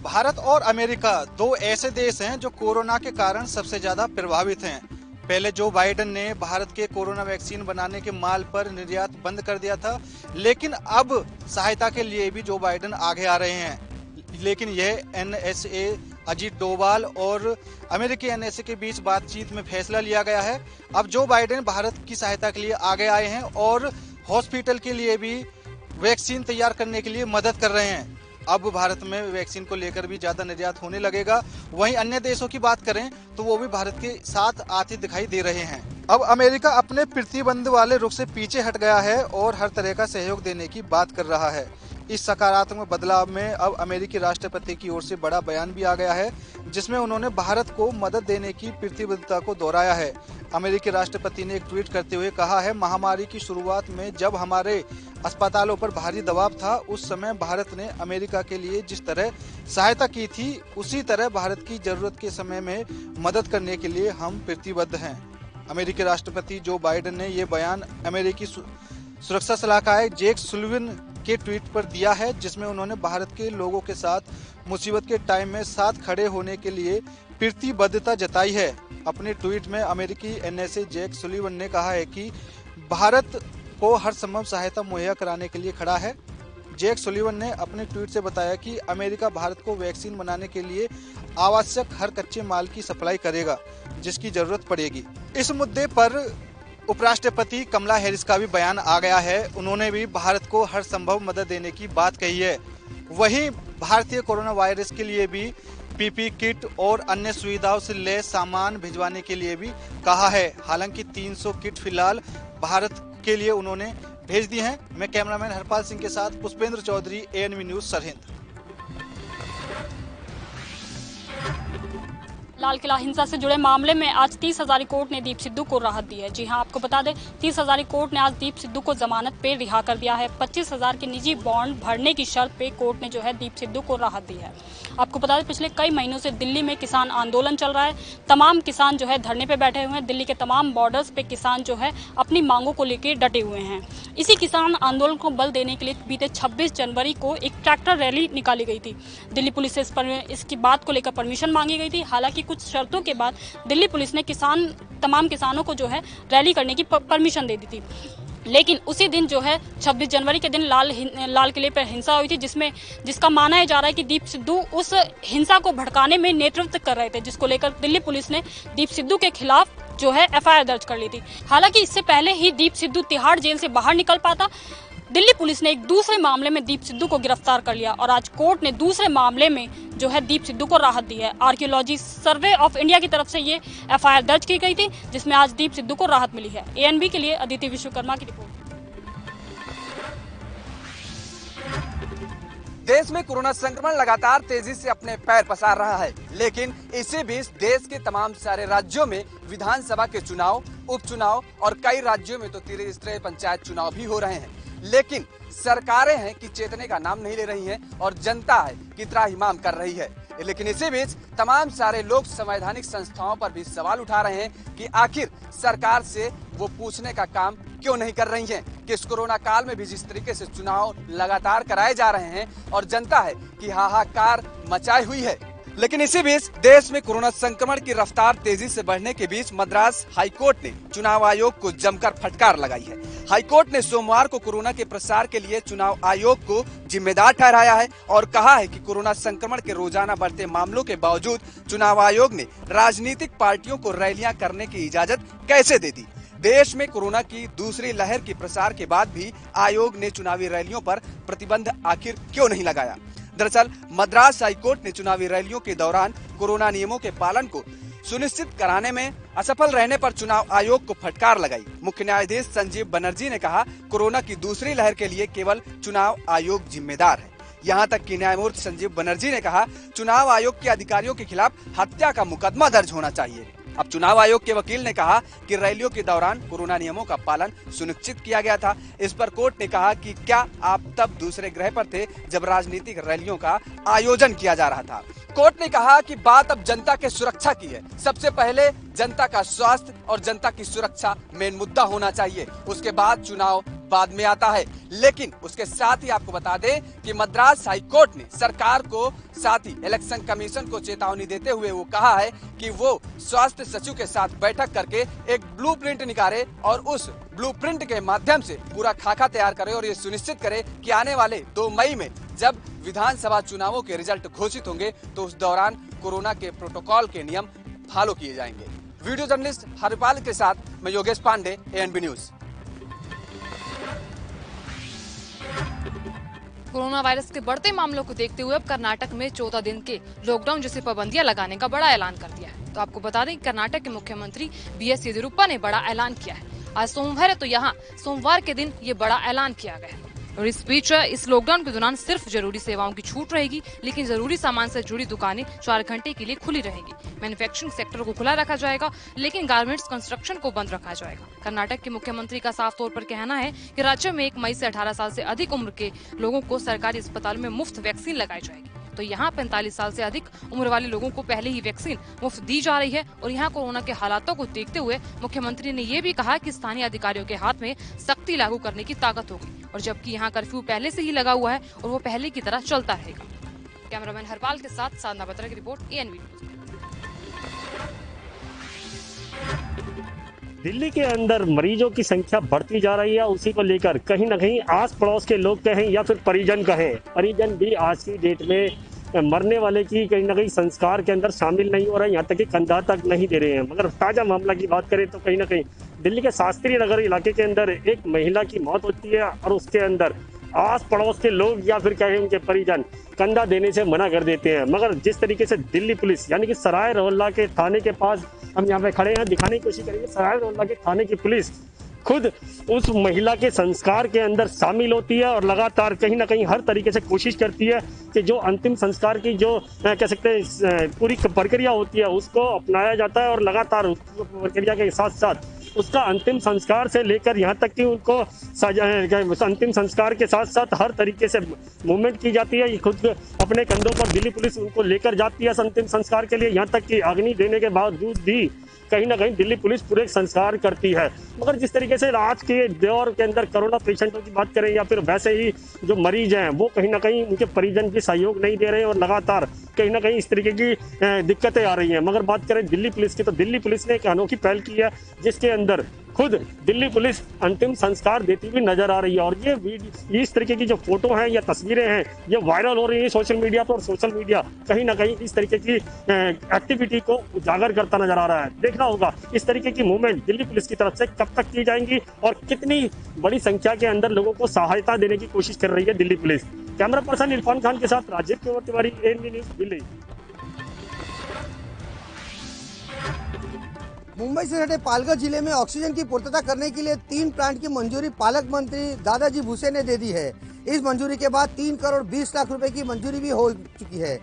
भारत और अमेरिका दो ऐसे देश हैं जो कोरोना के कारण सबसे ज्यादा प्रभावित हैं। पहले जो बाइडेन ने भारत के कोरोना वैक्सीन बनाने के माल पर निर्यात बंद कर दिया था, लेकिन अब सहायता के लिए भी जो बाइडेन आगे आ रहे हैं। लेकिन यह एनएसए अजीत डोभाल और अमेरिकी एनएसए के बीच बातचीत में फैसला लिया गया है। अब जो बाइडेन भारत की सहायता के लिए आगे आए हैं और हॉस्पिटल के लिए भी वैक्सीन तैयार करने के लिए मदद कर रहे हैं। अब भारत में वैक्सीन को लेकर भी ज्यादा निर्यात होने लगेगा। वहीं अन्य देशों की बात करें तो वो भी भारत के साथ आते दिखाई दे रहे हैं। अब अमेरिका अपने प्रतिबंध वाले रुख से पीछे हट गया है और हर तरह का सहयोग देने की बात कर रहा है। इस सकारात्मक बदलाव में अब अमेरिकी राष्ट्रपति की ओर से बड़ा बयान भी आ गया है, जिसमें उन्होंने भारत को मदद देने की प्रतिबद्धता को दोहराया है। अमेरिकी राष्ट्रपति ने एक ट्वीट करते हुए कहा है, महामारी की शुरुआत में जब हमारे अस्पतालों पर भारी दबाव था, उस समय भारत ने अमेरिका के लिए जिस तरह सहायता की थी, उसी तरह भारत की जरूरत के समय में मदद करने के लिए हम प्रतिबद्ध हैं। अमेरिकी राष्ट्रपति जो बाइडेन ने ये बयान अमेरिकी सुरक्षा सलाहकार जेक सुलिवन के ट्वीट पर दिया है, जिसमें उन्होंने भारत के लोगों के साथ मुसीबत के टाइम में साथ खड़े होने के लिए प्रतिबद्धता जताई है। अपने ट्वीट में अमेरिकी एनएसए जेक सुलिवन ने कहा है कि भारत को हर संभव सहायता मुहैया कराने के लिए खड़ा है। जेक सुलिवन ने अपने ट्वीट से बताया कि अमेरिका भारत को वैक्सीन बनाने के लिए आवश्यक हर कच्चे माल की सप्लाई करेगा जिसकी जरूरत पड़ेगी। इस मुद्दे पर उपराष्ट्रपति कमला हैरिस का भी बयान आ गया है। उन्होंने भी भारत को हर संभव मदद देने की बात कही है। वहीं भारतीय कोरोना वायरस के लिए भी पीपी किट और अन्य सुविधाओं से लैस सामान भिजवाने के लिए भी कहा है। हालांकि 300 किट फिलहाल भारत के लिए उन्होंने भेज दी हैं। मैं कैमरामैन हरपाल सिंह के साथ पुष्पेंद्र चौधरी, एएनबी न्यूज, सरहिंद। लाल किला हिंसा से जुड़े मामले में आज 30 हजारी कोर्ट ने दीप सिद्धू को राहत दी है। जी हां, आपको बता दें 30 हजारी कोर्ट ने आज दीप सिद्धू को जमानत पे रिहा कर दिया है। 25,000 के निजी बॉन्ड भरने की शर्त पे कोर्ट ने जो है दीप सिद्धू को राहत दी है। आपको बता दें पिछले कई महीनों से दिल्ली में किसान आंदोलन चल रहा है। तमाम किसान जो है धरने पे बैठे हुए हैं। दिल्ली के तमाम बॉर्डर्स पे किसान जो है अपनी मांगों को लेकर डटे हुए हैं। इसी किसान आंदोलन को बल देने के लिए बीते 26 जनवरी को एक ट्रैक्टर रैली निकाली गई थी। दिल्ली पुलिस से इसकी बात को लेकर परमिशन मांगी गई थी। हालांकि कुछ शर्तों के बाद दिल्ली पुलिस ने तमाम किसानों को जो है रैली करने की परमिशन दे दी थी। लेकिन उसी दिन जो है 26 जनवरी के दिन लाल किले पर हिंसा हुई थी, जिसका माना जा रहा है कि दीप सिद्धू उस हिंसा को भड़काने में नेतृत्व कर रहे थे, जिसको लेकर दिल्ली पुलिस ने दीप सिद्धू के खिलाफ जो है एफआईआर दर्ज कर ली थी। हालांकि इससे पहले ही दीप सिद्धू तिहाड़ जेल से बाहर निकल पाता, दिल्ली पुलिस ने एक दूसरे मामले में दीप सिद्धू को गिरफ्तार कर लिया और आज कोर्ट ने दूसरे मामले में जो है दीप सिद्धू को राहत दी है। आर्कियोलॉजी सर्वे ऑफ इंडिया की तरफ से ये एफआईआर दर्ज की गई थी, जिसमें आज दीप सिद्धू को राहत मिली है। एएनबी के लिए अदिति विश्वकर्मा की रिपोर्ट। देश में कोरोना संक्रमण लगातार तेजी से अपने पैर पसार रहा है, लेकिन इसी बीच देश के तमाम सारे राज्यों में विधानसभा के चुनाव, उपचुनाव और कई राज्यों में तो त्रिस्तरीय पंचायत चुनाव भी हो रहे हैं। लेकिन सरकारें हैं कि चेतने का नाम नहीं ले रही हैं और जनता है कि त्राहिमाम कर रही है। लेकिन इसी बीच तमाम सारे लोग संवैधानिक संस्थाओं पर भी सवाल उठा रहे हैं कि आखिर सरकार से वो पूछने का काम क्यों नहीं कर रही हैं कि इस कोरोना काल में भी जिस तरीके से चुनाव लगातार कराए जा रहे हैं और जनता है कि हाहाकार मचाई हुई है। लेकिन इसी बीच देश में कोरोना संक्रमण की रफ्तार तेजी से बढ़ने के बीच मद्रास हाईकोर्ट ने चुनाव आयोग को जमकर फटकार लगाई है। हाईकोर्ट ने सोमवार को कोरोना के प्रसार के लिए चुनाव आयोग को जिम्मेदार ठहराया है और कहा है कि कोरोना संक्रमण के रोजाना बढ़ते मामलों के बावजूद चुनाव आयोग ने राजनीतिक पार्टियों को रैलियां करने की इजाजत कैसे दे दी। देश में कोरोना की दूसरी लहर के प्रसार के बाद भी आयोग ने चुनावी रैलियों पर प्रतिबंध आखिर क्यों नहीं लगाया। दरअसल मद्रास हाईकोर्ट ने चुनावी रैलियों के दौरान कोरोना नियमों के पालन को सुनिश्चित कराने में असफल रहने पर चुनाव आयोग को फटकार लगाई। मुख्य न्यायाधीश संजीव बनर्जी ने कहा, कोरोना की दूसरी लहर के लिए केवल चुनाव आयोग जिम्मेदार है। यहाँ तक कि न्यायमूर्ति संजीव बनर्जी ने कहा, चुनाव आयोग के अधिकारियों के खिलाफ हत्या का मुकदमा दर्ज होना चाहिए। अब चुनाव आयोग के वकील ने कहा कि रैलियों के दौरान कोरोना नियमों का पालन सुनिश्चित किया गया था। इस पर कोर्ट ने कहा कि क्या आप तब दूसरे ग्रह पर थे जब राजनीतिक रैलियों का आयोजन किया जा रहा था। कोर्ट ने कहा कि बात अब जनता के सुरक्षा की है। सबसे पहले जनता का स्वास्थ्य और जनता की सुरक्षा मेन मुद्दा होना चाहिए, उसके बाद चुनाव बाद में आता है। लेकिन उसके साथ ही आपको बता दें कि मद्रास हाई कोर्ट ने सरकार को, साथ ही इलेक्शन कमीशन को चेतावनी देते हुए वो कहा है कि वो स्वास्थ्य सचिव के साथ बैठक करके एक ब्लूप्रिंट निकाले और उस ब्लूप्रिंट के माध्यम से पूरा खाका तैयार करे और ये सुनिश्चित करे कि आने वाले 2 मई में जब विधानसभा चुनावों के रिजल्ट घोषित होंगे तो उस दौरान कोरोना के प्रोटोकॉल के नियम फॉलो किए जाएंगे। वीडियो जर्नलिस्ट हरिपाल के साथ मैं Yogesh Pandey, ANB news. Corona virus के बढ़ते मामलों को देखते हुए अब कर्नाटक में 14 दिन के लॉकडाउन जैसी पाबंदियां लगाने का बड़ा ऐलान कर दिया है। तो आपको बता दें कि कर्नाटक के मुख्यमंत्री BS येदियुरप्पा ने बड़ा ऐलान किया है। आज सोमवार है तो यहाँ सोमवार के दिन ये बड़ा ऐलान किया गया है। और इस बीच इस लॉकडाउन के दौरान सिर्फ जरूरी सेवाओं की छूट रहेगी, लेकिन जरूरी सामान से जुड़ी दुकानें 4 घंटे के लिए खुली रहेंगी। मैन्युफैक्चरिंग सेक्टर को खुला रखा जाएगा, लेकिन गारमेंट्स कंस्ट्रक्शन को बंद रखा जाएगा। कर्नाटक के मुख्यमंत्री का साफ तौर पर कहना है कि राज्य में 1 मई से 18 साल से अधिक उम्र के लोगों को सरकारी अस्पताल में मुफ्त वैक्सीन लगाई जाएगी। तो यहाँ 45 साल से अधिक उम्र वाले लोगों को पहले ही वैक्सीन मुफ्त दी जा रही है। और यहाँ कोरोना के हालातों को देखते हुए मुख्यमंत्री ने ये भी कहा कि स्थानीय अधिकारियों के हाथ में सख्ती लागू करने की ताकत होगी। और जबकि यहाँ कर्फ्यू पहले से ही लगा हुआ है और वो पहले की तरह चलता रहेगा। कैमरामैन हरपाल के साथ साधना बत्रा की रिपोर्ट, ANB न्यूज। दिल्ली के अंदर मरीजों की संख्या बढ़ती जा रही है। उसी को लेकर कहीं न कहीं आस पड़ोस के लोग कहें या फिर परिजन कहें, परिजन भी आज की डेट में मरने वाले की कहीं ना कहीं संस्कार के अंदर शामिल नहीं हो रहे हैं, यहाँ तक कि कंधा तक नहीं दे रहे हैं। मगर ताजा मामला की बात करें तो कहीं ना कहीं दिल्ली के शास्त्री नगर इलाके के अंदर एक महिला की मौत होती है और उसके अंदर आस पड़ोस के लोग या फिर कहें उनके परिजन कंधा देने से मना कर देते हैं। मगर जिस तरीके से दिल्ली पुलिस यानी कि सराय रोहिल्ला के थाने के पास हम यहाँ पे खड़े हैं, दिखाने की कोशिश करेंगे, सराय रोहिल्ला के थाने की पुलिस खुद उस महिला के संस्कार के अंदर शामिल होती है और लगातार कहीं ना कहीं हर तरीके से कोशिश करती है कि जो अंतिम संस्कार की जो कह सकते हैं पूरी प्रक्रिया होती है उसको अपनाया जाता है। और लगातार उस प्रक्रिया के साथ साथ उसका अंतिम संस्कार से लेकर यहाँ तक कि उनको अंतिम संस्कार के साथ साथ हर तरीके से मूवमेंट की जाती है। खुद अपने कंधों पर दिल्ली पुलिस उनको लेकर जाती है अंतिम संस्कार के लिए। यहाँ तक कि अग्नि देने के बावजूद भी कहीं ना कहीं दिल्ली पुलिस पूरे संस्कार करती है। मगर जिस तरीके से आज के दौर के अंदर कोरोना पेशेंटों की बात करें या फिर वैसे ही जो मरीज हैं वो कहीं ना कहीं उनके परिजन भी सहयोग नहीं दे रहे हैं और लगातार कहीं ना कहीं इस तरीके की दिक्कतें आ रही हैं। मगर बात करें दिल्ली पुलिस की तो दिल्ली पुलिस ने एक अनोखी पहल की है जिसके अंदर खुद दिल्ली पुलिस अंतिम संस्कार देती हुई नजर आ रही है। और ये इस तरीके की जो फोटो हैं या तस्वीरें हैं ये वायरल हो रही है सोशल मीडिया पर और सोशल मीडिया कहीं ना कहीं इस तरीके की एक्टिविटी को उजागर करता नजर आ रहा है। देखना होगा इस तरीके की मूवमेंट दिल्ली पुलिस की तरफ से कब तक की जाएंगी और कितनी बड़ी संख्या के अंदर लोगों को सहायता देने की कोशिश कर रही है Delhi police. Camera person Irfan Khan के साथ राजीव कुमार तिवारी, ANB न्यूज, दिल्ली। मुंबई से सटे पालघर जिले में ऑक्सीजन की पूर्तता करने के लिए 3 प्लांट की मंजूरी पालक मंत्री दादाजी भुसे ने दे दी है। इस मंजूरी के बाद 3 करोड़ 20 लाख रुपए की मंजूरी भी हो चुकी है।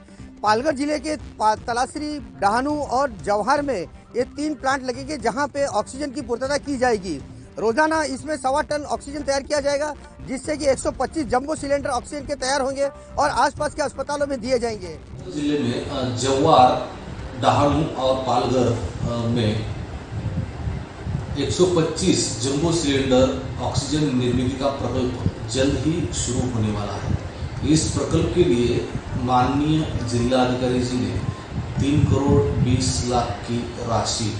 पालघर जिले के तलासरी, डाहनू और जवाहर में ये 3 प्लांट लगेंगे जहां पे ऑक्सीजन की पूर्तता की जाएगी। रोजाना इसमें 1.25 टन ऑक्सीजन तैयार किया जाएगा जिससे कि 125 जंबो सिलेंडर ऑक्सीजन के तैयार होंगे और आसपास के अस्पतालों में दिए जाएंगे। जिले में जवार, डाहनू और पालघर में 125 जंबो सिलेंडर ऑक्सीजन निर्मित का प्रकल्प जल्द ही शुरू होने वाला है। इस प्रकल्प के लिए माननीय जिलाधिकारी जी ने 3 करोड़ 20 लाख की राशि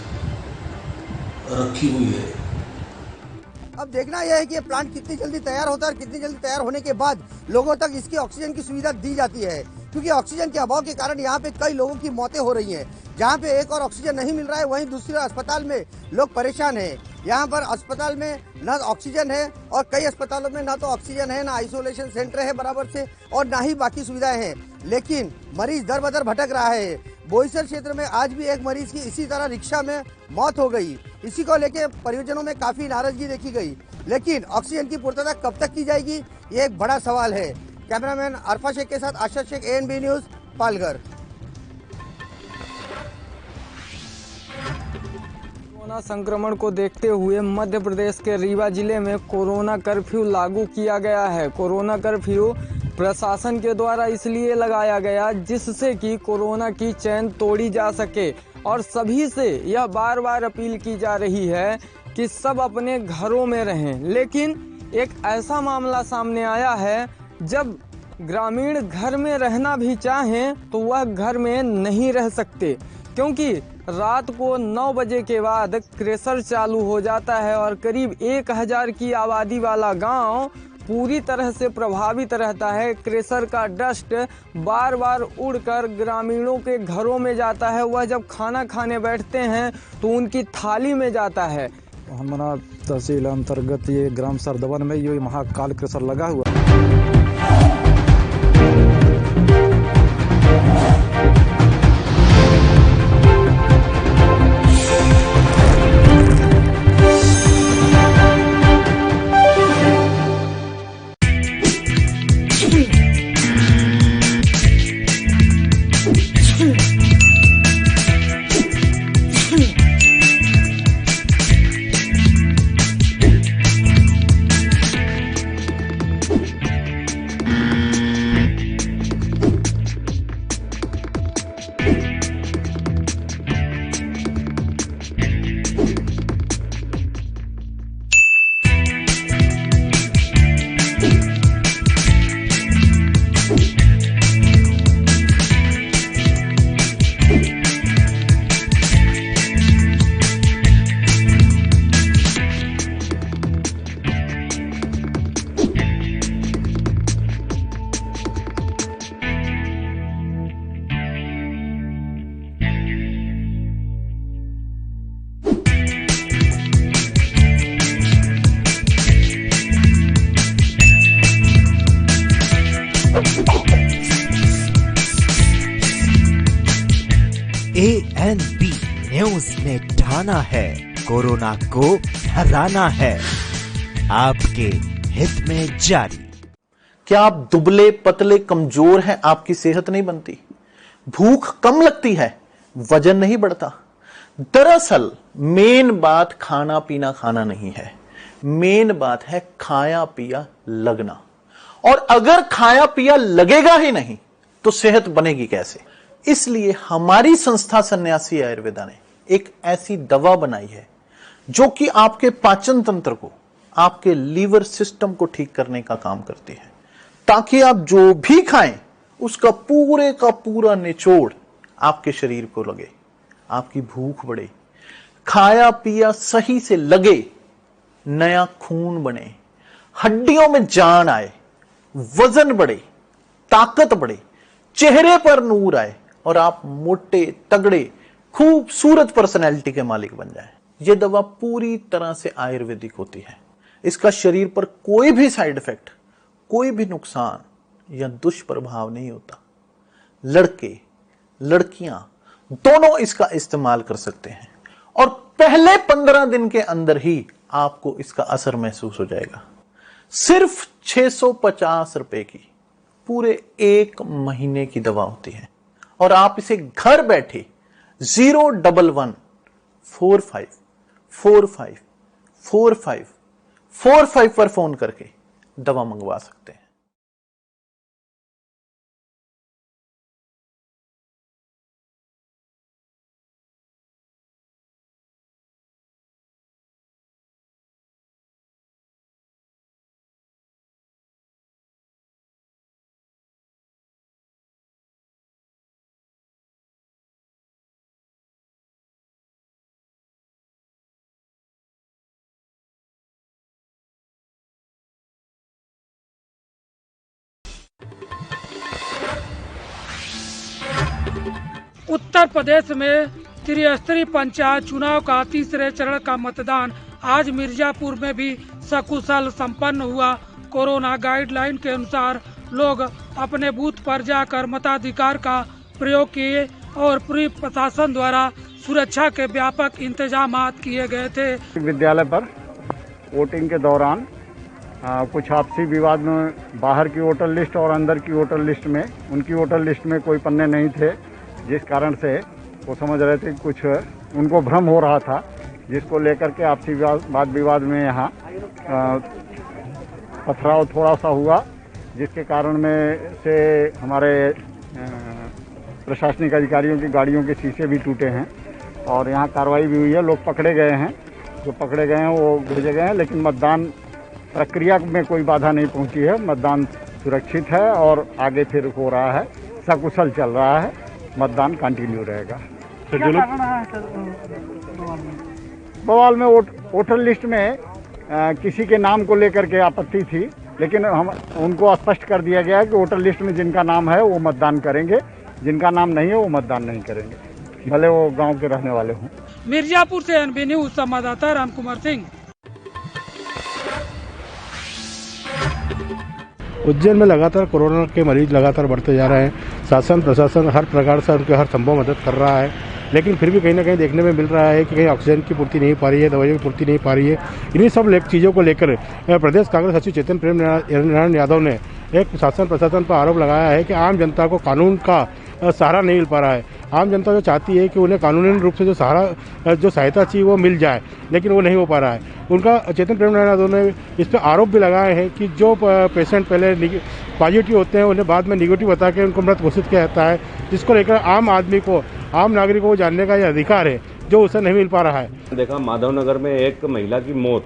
रखी हुई है। अब देखना यह है कि ये प्लांट कितनी जल्दी तैयार होता है और कितनी जल्दी तैयार होने के बाद लोगों तक इसकी ऑक्सीजन की सुविधा दी जाती है, क्योंकि ऑक्सीजन के अभाव के कारण यहाँ पे कई लोगों की मौतें हो रही हैं। जहाँ पे एक और ऑक्सीजन नहीं मिल रहा है वहीं दूसरे अस्पताल में लोग परेशान हैं। यहाँ पर अस्पताल में न ऑक्सीजन है और कई अस्पतालों में ना तो ऑक्सीजन है, ना आइसोलेशन सेंटर है बराबर से और ना ही बाकी सुविधाएं हैं। लेकिन मरीज दर बदर भटक रहा है। बोईसर क्षेत्र में आज भी एक मरीज की इसी तरह रिक्शा में मौत हो गई। इसी को लेकर परिजनों में काफी नाराजगी देखी गई। लेकिन ऑक्सीजन की पूर्तता कब तक की जाएगी ये एक बड़ा सवाल है। कैमरामैन अरफा शेख के साथ Asha Shaikh, ANB news, Palghar. Corona संक्रमण को देखते हुए मध्य प्रदेश के रीवा जिले में कोरोना कर्फ्यू लागू किया गया है। कोरोना कर्फ्यू प्रशासन के द्वारा इसलिए लगाया गया जिससे कि कोरोना की चैन तोड़ी जा सके और सभी से यह बार बार अपील की जा रही है कि सब अपने घरों में रहें। लेकिन एक ऐसा मामला सामने आया है जब ग्रामीण घर में रहना भी चाहें तो वह घर में नहीं रह सकते, क्योंकि रात को 9 बजे के बाद क्रेशर चालू हो जाता है और करीब 1000 की आबादी वाला गांव पूरी तरह से प्रभावित रहता है। क्रेशर का डस्ट बार बार उड़कर ग्रामीणों के घरों में जाता है। वह जब खाना खाने बैठते हैं तो उनकी थाली में जाता है। हमारा तहसील अंतर्गत ये ग्राम सरदवन में ये महाकाल क्रेशर लगा हुआ। ANB न्यूज ने ठाना है, कोरोना को हराना है। आपके हित में जारी। क्या आप दुबले पतले कमजोर हैं? आपकी सेहत नहीं बनती, भूख कम लगती है, वजन नहीं बढ़ता? दरअसल मेन बात खाना पीना खाना नहीं है, मेन बात है खाया पिया लगना। और अगर खाया पिया लगेगा ही नहीं तो सेहत बनेगी कैसे? इसलिए हमारी संस्था सन्यासी आयुर्वेदा ने एक ऐसी दवा बनाई है जो कि आपके पाचन तंत्र को, आपके लीवर सिस्टम को ठीक करने का काम करती है, ताकि आप जो भी खाएं उसका पूरे का पूरा निचोड़ आपके शरीर को लगे, आपकी भूख बढ़े, खाया पिया सही से लगे, नया खून बने, हड्डियों में जान आए, वजन बढ़े, ताकत बढ़े, चेहरे पर नूर आए और आप मोटे तगड़े खूबसूरत पर्सनैलिटी के मालिक बन जाएं। यह दवा पूरी तरह से आयुर्वेदिक होती है। इसका शरीर पर कोई भी साइड इफेक्ट, कोई भी नुकसान या दुष्प्रभाव नहीं होता। लड़के लड़कियां दोनों इसका इस्तेमाल कर सकते हैं और पहले 15 दिन के अंदर ही आपको इसका असर महसूस हो जाएगा। सिर्फ 650 रुपए की पूरे 1 महीने की दवा होती है और आप इसे घर बैठे 01145454545 पर फोन करके दवा मंगवा सकते हैं। उत्तर प्रदेश में त्रिस्तरीय पंचायत चुनाव का तीसरे चरण का मतदान आज मिर्जापुर में भी सकुशल संपन्न हुआ। कोरोना गाइडलाइन के अनुसार लोग अपने बूथ पर जाकर मताधिकार का प्रयोग किए और पूरी प्रशासन द्वारा सुरक्षा के व्यापक इंतजाम किए गए थे। विद्यालय पर वोटिंग के दौरान कुछ आपसी विवाद में बाहर की वोटर लिस्ट और अंदर की वोटर लिस्ट में, उनकी वोटर लिस्ट में कोई पन्ने नहीं थे, जिस कारण से वो समझ रहे थे कुछ उनको भ्रम हो रहा था, जिसको लेकर के आपसी वाद विवाद में यहाँ पथराव थोड़ा सा हुआ, जिसके कारण में से हमारे प्रशासनिक अधिकारियों की गाड़ियों के शीशे भी टूटे हैं और यहाँ कार्रवाई भी हुई है। लोग पकड़े गए हैं, जो पकड़े गए हैं वो भेजे गए हैं, लेकिन मतदान प्रक्रिया में कोई बाधा नहीं पहुंची है। मतदान सुरक्षित है और आगे फिर हो रहा है, सकुशल चल रहा है, मतदान कंटिन्यू रहेगा। बवाल में वोटर लिस्ट में किसी के नाम को लेकर के आपत्ति थी, लेकिन हम उनको स्पष्ट कर दिया गया है कि वोटर लिस्ट में जिनका नाम है वो मतदान करेंगे, जिनका नाम नहीं है वो मतदान नहीं करेंगे, भले वो गांव के रहने वाले हों। मिर्जापुर से एनबी न्यूज संवाददाता रामकुमार सिंह। उज्जैन में लगातार कोरोना के मरीज लगातार बढ़ते जा रहे हैं। शासन प्रशासन हर प्रकार से उनके हर संभव मदद कर रहा है, लेकिन फिर भी कहीं ना कहीं देखने में मिल रहा है कि कहीं ऑक्सीजन की पूर्ति नहीं पा रही है, दवाइयों की पूर्ति नहीं पा रही है। इन्हीं सब चीज़ों को लेकर प्रदेश कांग्रेस सचिव चेतन प्रेम नारायण यादव ने एक शासन प्रशासन पर आरोप लगाया है कि आम जनता को कानून का सहारा नहीं मिल पा रहा है। आम जनता जो चाहती है कि उन्हें कानूनी रूप से जो सहायता चाहिए वो मिल जाए, लेकिन वो नहीं हो पा रहा है। उनका चेतन प्रेम नारायण यादव ने इस पर आरोप भी लगाए हैं कि जो पेशेंट पहले पॉजिटिव होते हैं उन्हें बाद में निगेटिव बता के उनको मृत घोषित किया जाता है, जिसको लेकर आम आदमी को, आम नागरिकों को जानने का यह अधिकार है जो उसे नहीं मिल पा रहा है। देखा माधवनगर में एक महिला की मौत,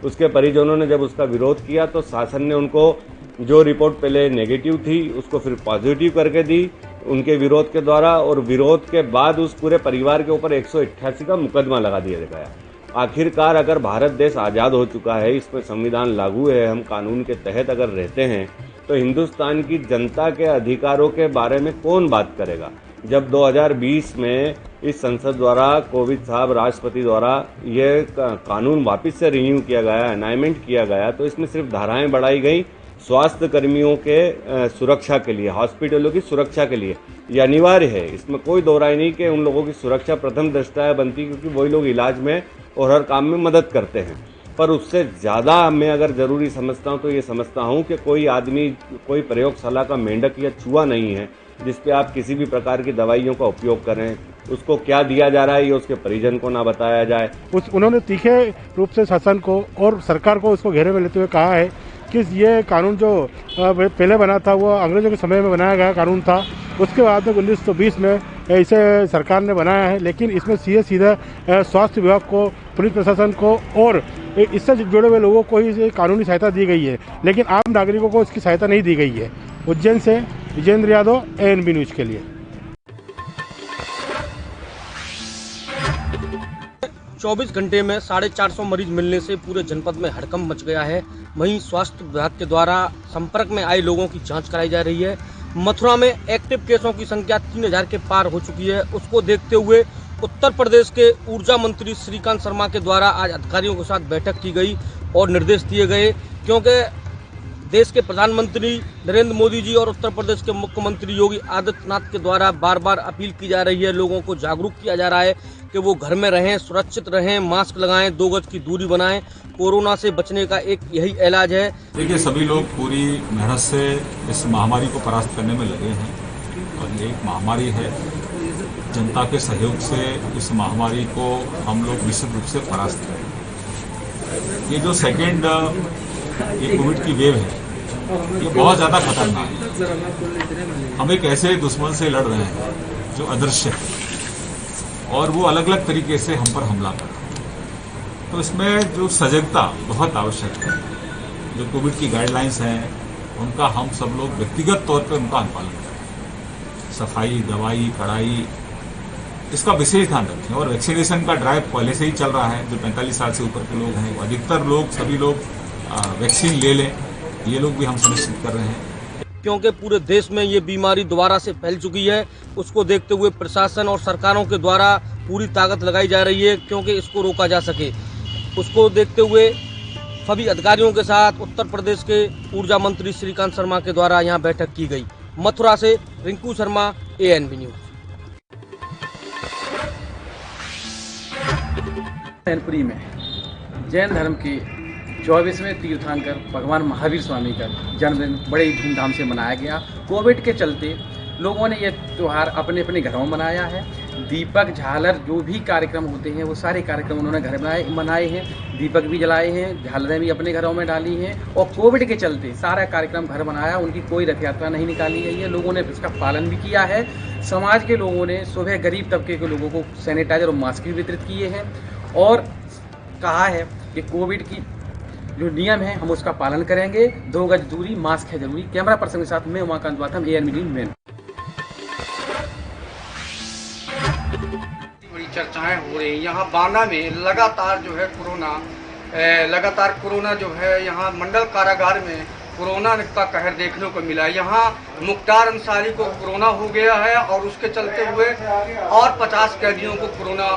उसके परिजनों ने जब उसका विरोध किया तो शासन ने उनको जो रिपोर्ट पहले नेगेटिव थी उसको फिर पॉजिटिव करके दी उनके विरोध के द्वारा, और विरोध के बाद उस पूरे परिवार के ऊपर 188 का मुकदमा लगा दिया गया। आखिरकार अगर भारत देश आज़ाद हो चुका है, इस पर संविधान लागू है, हम कानून के तहत अगर रहते हैं, तो हिंदुस्तान की जनता के अधिकारों के बारे में कौन बात करेगा। जब 2020 में इस संसद द्वारा कोविंद साहब राष्ट्रपति द्वारा ये कानून वापस से रिन्यू किया गया, अनाइनमेंट किया गया, तो इसमें सिर्फ धाराएं बढ़ाई गई स्वास्थ्य कर्मियों के सुरक्षा के लिए, हॉस्पिटलों की सुरक्षा के लिए। ये अनिवार्य है, इसमें कोई दो राय नहीं कि उन लोगों की सुरक्षा प्रथम दृष्टया बनती, क्योंकि वही लोग इलाज में और हर काम में मदद करते हैं। पर उससे ज़्यादा मैं अगर ज़रूरी समझता हूँ तो ये समझता हूँ कि कोई आदमी कोई प्रयोगशाला का मेंढक या चूहा नहीं है जिस पे आप किसी भी प्रकार की दवाइयों का उपयोग करें। उसको क्या दिया जा रहा है ये उसके परिजन को ना बताया जाए। उन्होंने तीखे रूप से शासन को और सरकार को उसको घेरे में लेते हुए कहा है कि ये कानून जो पहले बना था वो अंग्रेजों के समय में बनाया गया कानून था, उसके बाद में 1920 में इसे सरकार ने बनाया है, लेकिन इसमें सीधा स्वास्थ्य विभाग को, पुलिस प्रशासन को और इससे जुड़े हुए लोगों को ही कानूनी सहायता दी गई है, लेकिन आम नागरिकों को इसकी सहायता नहीं दी गई है। उज्जैन से विजेंद्र यादव, एएनबी न्यूज के लिए। 24 घंटे में 450 मरीज मिलने से पूरे जनपद में हड़कंप मच गया है। वहीं स्वास्थ्य विभाग के द्वारा संपर्क में आए लोगों की जांच कराई जा रही है। मथुरा में एक्टिव केसों की संख्या 3000 के पार हो चुकी है। उसको देखते हुए उत्तर प्रदेश के ऊर्जा मंत्री श्रीकांत शर्मा के द्वारा आज अधिकारियों के साथ बैठक की गई और निर्देश दिए गए, क्योंकि देश के प्रधानमंत्री नरेंद्र मोदी जी और उत्तर प्रदेश के मुख्यमंत्री योगी आदित्यनाथ के द्वारा बार बार अपील की जा रही है, लोगों को जागरूक किया जा रहा है कि वो घर में रहें, सुरक्षित रहें, मास्क लगाएं, 2 गज की दूरी बनाएं। कोरोना से बचने का एक यही इलाज है। देखिए, सभी लोग पूरी मेहनत से इस महामारी को परास्त करने में लगे हैं और ये एक महामारी है। जनता के सहयोग से इस महामारी को हम लोग निश्चित रूप से परास्त करें। ये जो सेकेंड ये कोविड की वेव है ये बहुत ज़्यादा खतरनाक है। हम एक ऐसे दुश्मन से लड़ रहे हैं जो अदृश्य है और वो अलग अलग तरीके से हम पर हमला कर रहा है। तो इसमें जो सजगता बहुत आवश्यक है। जो कोविड की गाइडलाइंस हैं उनका हम सब लोग व्यक्तिगत तौर पर उनका अनुपालन करें। सफाई, दवाई, कड़ाई, इसका विशेष ध्यान रखें। और वैक्सीनेशन का ड्राइव पहले से ही चल रहा है। जो 45 साल से ऊपर के लोग हैं, अधिकतर लोग, सभी लोग वैक्सीन ले लें, ये लोग भी हम सुनिश्चित कर रहे हैं। क्योंकि पूरे देश में ये बीमारी दोबारा से फैल चुकी है, उसको देखते हुए प्रशासन और सरकारों के द्वारा पूरी ताकत लगाई जा रही है क्योंकि इसको रोका जा सके। उसको देखते हुए सभी अधिकारियों के साथ उत्तर प्रदेश के ऊर्जा मंत्री श्रीकांत शर्मा के द्वारा यहाँ बैठक की गई। मथुरा से रिंकू शर्मा, एएनबी न्यूज। मैनपुरी में जैन धर्म की 24वें तीर्थंकर भगवान महावीर स्वामी का जन्मदिन बड़े ही धूमधाम से मनाया गया। कोविड के चलते लोगों ने ये त्यौहार अपने अपने घरों में मनाया है। दीपक, झालर, जो भी कार्यक्रम होते हैं वो सारे कार्यक्रम उन्होंने घर में मनाए हैं। दीपक भी जलाए हैं, झालरें भी अपने घरों में डाली हैं और कोविड के चलते सारा कार्यक्रम घर बनाया। उनकी कोई रथ यात्रा नहीं निकाली गई है। लोगों ने इसका पालन भी किया है। समाज के लोगों ने सुबह गरीब तबके के लोगों को सैनिटाइजर और मास्क भी वितरित किए हैं और कहा है कि कोविड की जो नियम है हम उसका पालन करेंगे। 2 गज दूरी, मास्क है जरूरी। कैमरा पर्सन के साथ मैं Umakant Watham, ANB news main. बड़ी चर्चाएं हो रही, यहाँ बाना में लगातार कोरोना जो है यहाँ मंडल कारागार में कोरोना का कहर देखने को मिला। यहाँ मुख्तार अंसारी को कोरोना हो गया है और उसके चलते हुए और 50 कैदियों को कोरोना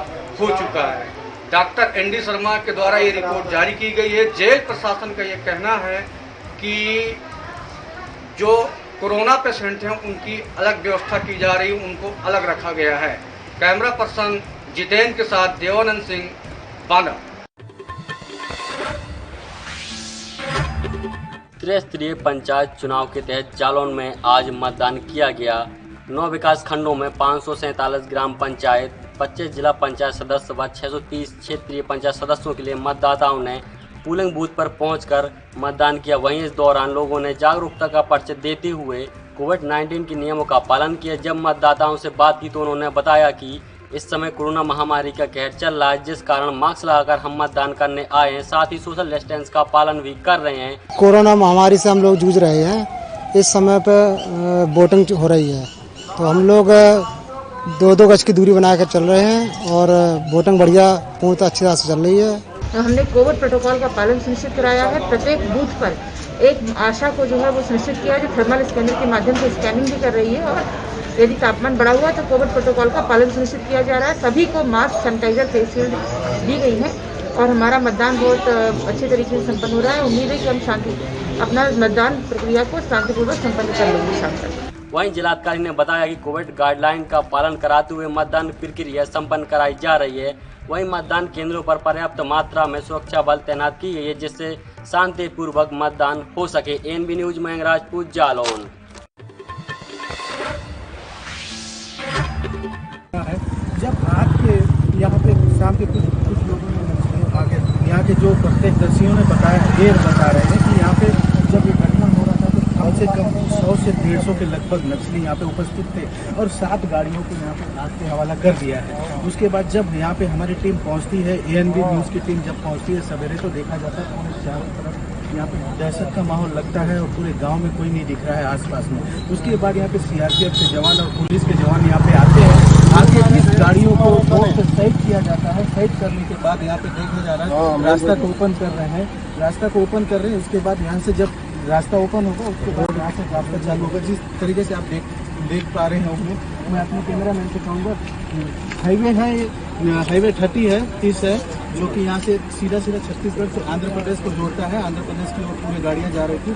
हो चुका है। डॉक्टर ND शर्मा के द्वारा ये रिपोर्ट जारी की गई है। जेल प्रशासन का ये कहना है कि जो कोरोना पेशेंट हैं उनकी अलग व्यवस्था की जा रही, उनको अलग रखा गया है। कैमरा पर्सन जितेंद्र के साथ देवानंद सिंह, बांदा। त्रिस्तरीय पंचायत चुनाव के तहत जालौन में आज मतदान किया गया। 9 विकास खंडों में 547 ग्राम पंचायत, 25 जिला पंचायत सदस्य व 630 क्षेत्रीय पंचायत सदस्यों के लिए मतदाताओं ने पोलिंग बूथ पर पहुंचकर मतदान किया। वहीं इस दौरान लोगों ने जागरूकता का परिचय देते हुए कोविड-19 के नियमों का पालन किया। जब मतदाताओं से बात की तो उन्होंने बताया कि इस समय कोरोना महामारी का कहर चल रहा है, जिस कारण मास्क लगाकर हम मतदान करने आए हैं, साथ ही सोशल डिस्टेंस का पालन भी कर रहे हैं। कोरोना महामारी से हम लोग जूझ रहे हैं। इस समय पर वोटिंग हो रही है तो हम लोग 2-2 गज की दूरी बनाकर चल रहे हैं और वोटिंग बढ़िया पूर्णतः अच्छी तरह से चल रही है। हमने कोविड प्रोटोकॉल का पालन सुनिश्चित कराया है। प्रत्येक बूथ पर एक आशा को जो है वो सुनिश्चित किया है, जो थर्मल स्कैनर के माध्यम से स्कैनिंग भी कर रही है और यदि तापमान बढ़ा हुआ तो कोविड प्रोटोकॉल का पालन सुनिश्चित किया जा रहा है। सभी को मास्क, सैनिटाइजर, फेस शील्ड दी गई है और हमारा मतदान बहुत अच्छे तरीके से संपन्न हो रहा है। उम्मीद है कि हम अपना मतदान प्रक्रिया को शांतिपूर्वक संपन्न कर लेंगे शाम तक। वहीं जिलाधिकारी ने बताया कि कोविड गाइडलाइन का पालन कराते हुए मतदान प्रक्रिया संपन्न कराई जा रही है। वहीं मतदान केंद्रों पर पर्याप्त मात्रा में सुरक्षा बल तैनात की गई है, जिससे शांतिपूर्वक मतदान हो सके। ANB news Mayank Rajput, Jalaun. जब आपके यहाँ पे शाम के कुछ लोगों ने आगे यहाँ के जो प्रत्यक्षदर्शियों ने बता रहे हैं कि यहाँ पे जब ये घटना हो रहा था तो कम से कम 100 से 150 के लगभग नक्सली यहाँ पे उपस्थित थे और 7 गाड़ियों को यहाँ पे आग के हवाला कर दिया है। उसके बाद जब यहाँ पे हमारी टीम पहुँचती है, ANB न्यूज़ की टीम जब पहुँचती है सवेरे, तो देखा जाता है पूरे चारों तरफ यहाँ पे दहशत का माहौल लगता है और पूरे गांव में कोई नहीं दिख रहा है आसपास में। उसके बाद यहाँ पे CRPF के जवान और पुलिस के जवान यहाँ पे आते हैं। आगे इस गाड़ियों को साइड किया जाता है। साइड करने के बाद यहाँ पे देखा जा रहा है रास्ता को ओपन कर रहे हैं। उसके बाद यहाँ से जब रास्ता ओपन होगा उसके बाद यहाँ से रास्ता चालू होगा। जिस तरीके से आप देख पा रहे हैं, मैं अपने कैमरा मैन से कहूँगा, हाईवे है, हाईवे 30 है जो कि यहाँ से सीधा छत्तीसगढ़ से आंध्र प्रदेश को जोड़ता है। आंध्र प्रदेश की ओर पूरी गाड़ियाँ जा रही थी।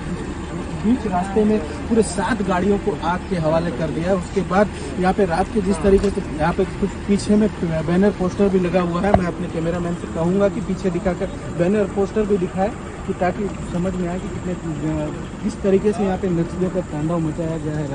बीच रास्ते में पूरे 7 गाड़ियों को आग के हवाले कर दिया। उसके बाद यहाँ पे रात के जिस तरीके से यहाँ पे कुछ पीछे में बैनर पोस्टर भी लगा हुआ है, मैं अपने कैमरामैन से कहूँगा कि पीछे दिखाकर बैनर पोस्टर भी दिखाए कि ताकि समझ में आए कि किस तरीके से यहाँ पे नक्सलियों का तांडव मचाया गया है।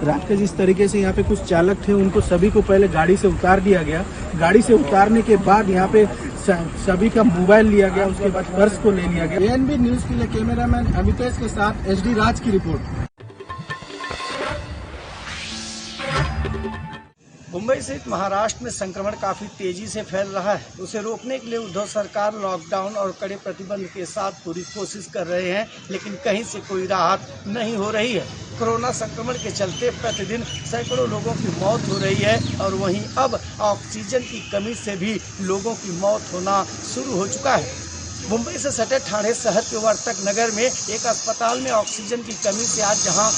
रात के जिस तरीके से यहाँ पे कुछ चालक थे उनको सभी को पहले गाड़ी से उतार दिया गया। गाड़ी से उतारने के बाद यहाँ पे सभी का मोबाइल लिया गया, उसके बाद पर्स को ले लिया गया। ANB न्यूज़ के लिए कैमरामैन अमितेश के साथ HD राज की रिपोर्ट। मुंबई सहित महाराष्ट्र में संक्रमण काफी तेजी से फैल रहा है। उसे रोकने के लिए उद्धव सरकार लॉकडाउन और कड़े प्रतिबंध के साथ पूरी कोशिश कर रहे हैं, लेकिन कहीं से कोई राहत नहीं हो रही है। कोरोना संक्रमण के चलते प्रतिदिन सैकड़ों लोगों की मौत हो रही है और वहीं अब ऑक्सीजन की कमी से भी लोगों की मौत होना शुरू हो चुका है। मुंबई से सटे ठाणे शहर के वर्तक नगर में एक अस्पताल में ऑक्सीजन की कमी से आज जहां